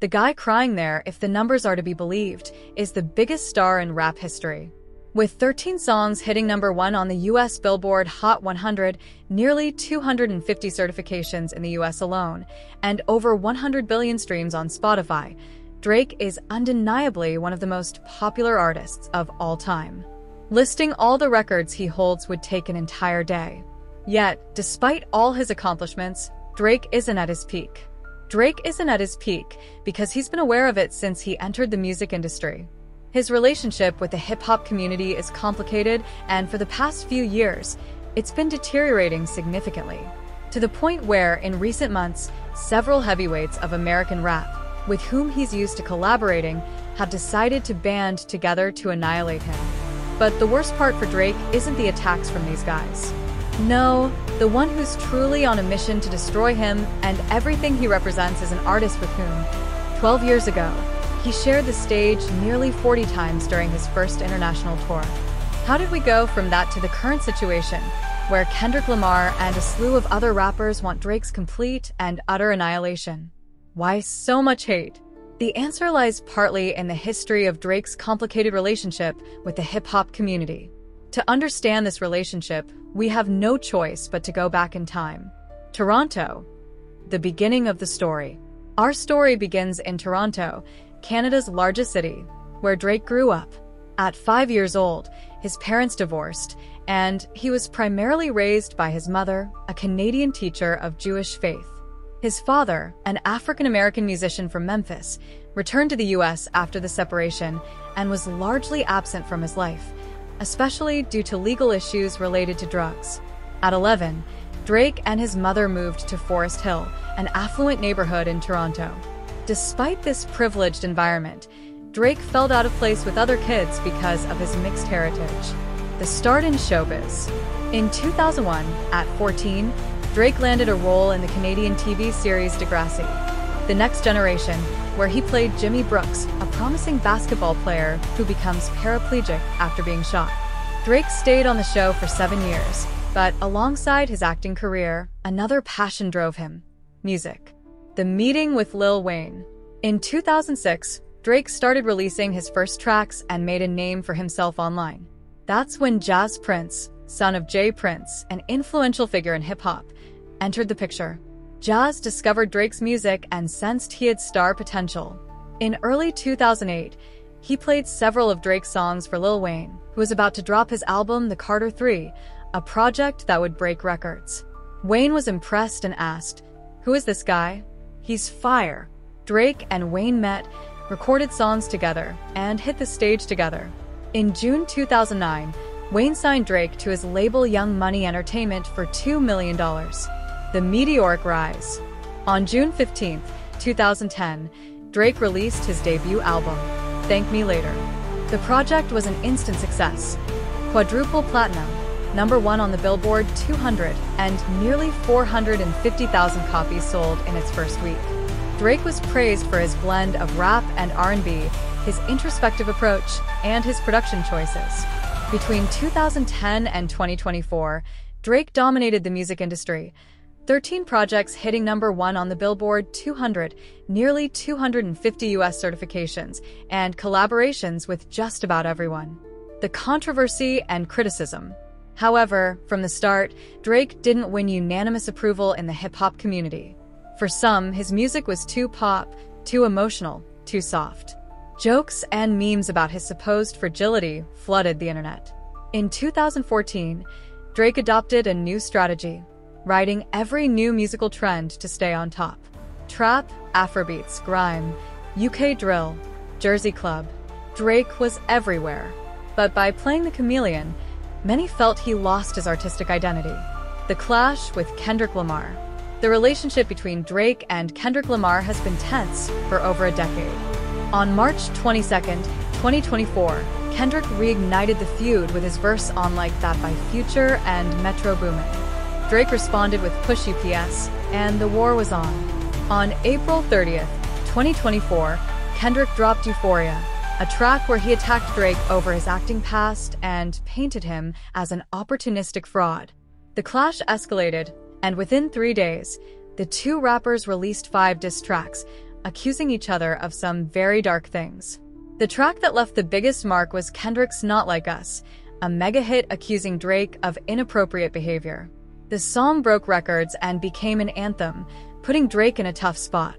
The guy crying there, if the numbers are to be believed, is the biggest star in rap history. With 13 songs hitting #1 on the US Billboard Hot 100, nearly 250 certifications in the US alone, and over 100 billion streams on Spotify, Drake is undeniably one of the most popular artists of all time. Listing all the records he holds would take an entire day. Yet, despite all his accomplishments, Drake isn't at his peak. Drake isn't at his peak because he's been aware of it since he entered the music industry. His relationship with the hip-hop community is complicated, and for the past few years, it's been deteriorating significantly, to the point where, in recent months, several heavyweights of American rap, with whom he's used to collaborating, have decided to band together to annihilate him. But the worst part for Drake isn't the attacks from these guys. No, the one who's truly on a mission to destroy him and everything he represents is an artist with whom, 12 years ago, he shared the stage nearly 40 times during his first international tour. How did we go from that to the current situation, where Kendrick Lamar and a slew of other rappers want Drake's complete and utter annihilation? Why so much hate? The answer lies partly in the history of Drake's complicated relationship with the hip-hop community. To understand this relationship, we have no choice but to go back in time. Toronto, the beginning of the story. Our story begins in Toronto, Canada's largest city, where Drake grew up. At 5 years old, his parents divorced, and he was primarily raised by his mother, a Canadian teacher of Jewish faith. His father, an African-American musician from Memphis, returned to the US after the separation and was largely absent from his life, especially due to legal issues related to drugs. At 11, Drake and his mother moved to Forest Hill, an affluent neighborhood in Toronto. Despite this privileged environment, Drake felt out of place with other kids because of his mixed heritage. The start in showbiz. In 2001, at 14, Drake landed a role in the Canadian TV series Degrassi, The Next Generation, where he played Jimmy Brooks, a promising basketball player who becomes paraplegic after being shot. Drake stayed on the show for 7 years, but alongside his acting career, another passion drove him: music. The meeting with Lil Wayne. In 2006, Drake started releasing his first tracks and made a name for himself online. That's when Jazz Prince, son of Jay Prince, an influential figure in hip-hop, entered the picture. Jazz discovered Drake's music and sensed he had star potential. In early 2008, he played several of Drake's songs for Lil Wayne, who was about to drop his album The Carter 3, a project that would break records. Wayne was impressed and asked, "Who is this guy?" "He's fire." Drake and Wayne met, recorded songs together, and hit the stage together. In June 2009, Wayne signed Drake to his label Young Money Entertainment for $2 million. The meteoric rise. On June 15, 2010, Drake released his debut album, Thank Me Later. The project was an instant success. Quadruple platinum, #1 on the Billboard 200, and nearly 450,000 copies sold in its first week. Drake was praised for his blend of rap and R&B, his introspective approach, and his production choices. Between 2010 and 2024, Drake dominated the music industry, 13 projects hitting #1 on the Billboard 200, nearly 250 US certifications, and collaborations with just about everyone. The controversy and criticism. However, from the start, Drake didn't win unanimous approval in the hip-hop community. For some, his music was too pop, too emotional, too soft. Jokes and memes about his supposed fragility flooded the internet. In 2014, Drake adopted a new strategy, riding every new musical trend to stay on top. Trap, Afrobeats, grime, UK drill, Jersey club. Drake was everywhere. But by playing the chameleon, many felt he lost his artistic identity. The clash with Kendrick Lamar. The relationship between Drake and Kendrick Lamar has been tense for over a decade. On March 22, 2024, Kendrick reignited the feud with his verse on Like That by Future and Metro Boomin. Drake responded with Push UPS, and the war was on. On April 30th, 2024, Kendrick dropped Euphoria, a track where he attacked Drake over his acting past and painted him as an opportunistic fraud. The clash escalated, and within 3 days, the two rappers released 5 diss tracks, accusing each other of some very dark things. The track that left the biggest mark was Kendrick's Not Like Us, a mega hit accusing Drake of inappropriate behavior. The song broke records and became an anthem, putting Drake in a tough spot.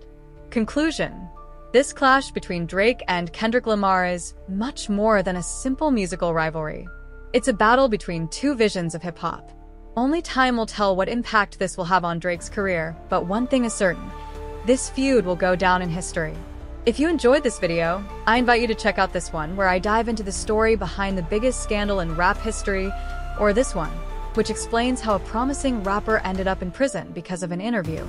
Conclusion: this clash between Drake and Kendrick Lamar is much more than a simple musical rivalry. It's a battle between two visions of hip-hop. Only time will tell what impact this will have on Drake's career, but one thing is certain: this feud will go down in history. If you enjoyed this video, I invite you to check out this one, where I dive into the story behind the biggest scandal in rap history, or this one, which explains how a promising rapper ended up in prison because of an interview.